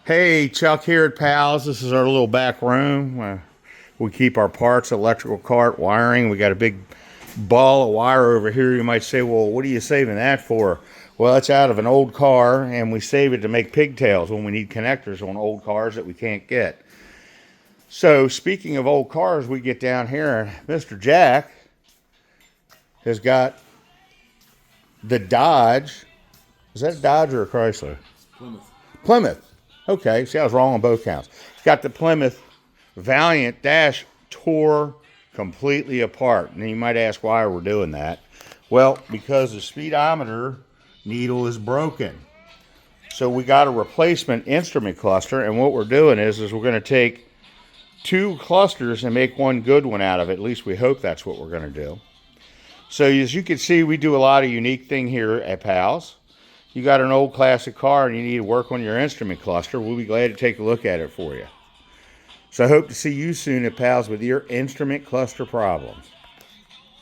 Hey, Chuck here at Pals. This is our little back room. We keep our parts, electrical cart, wiring. We got a big ball of wire over here. You might say, well, what are you saving that for? Well, it's out of an old car, and we save it to make pigtails when we need connectors on old cars that we can't get. So, speaking of old cars, we get down here. Mr. Jack has got the Dodge. Is that a Dodge or a Chrysler? Plymouth. Plymouth. Okay, see, I was wrong on both counts. Got the Plymouth Valiant dash tore completely apart. And you might ask why we're doing that. Well, because the speedometer needle is broken. So we got a replacement instrument cluster, and what we're doing is we're going to take two clusters and make one good one out of it. At least we hope that's what we're going to do. So as you can see, we do a lot of unique thing here at PALS. You got an old classic car and you need to work on your instrument cluster, we'll be glad to take a look at it for you. So I hope to see you soon at PALS with your instrument cluster problems.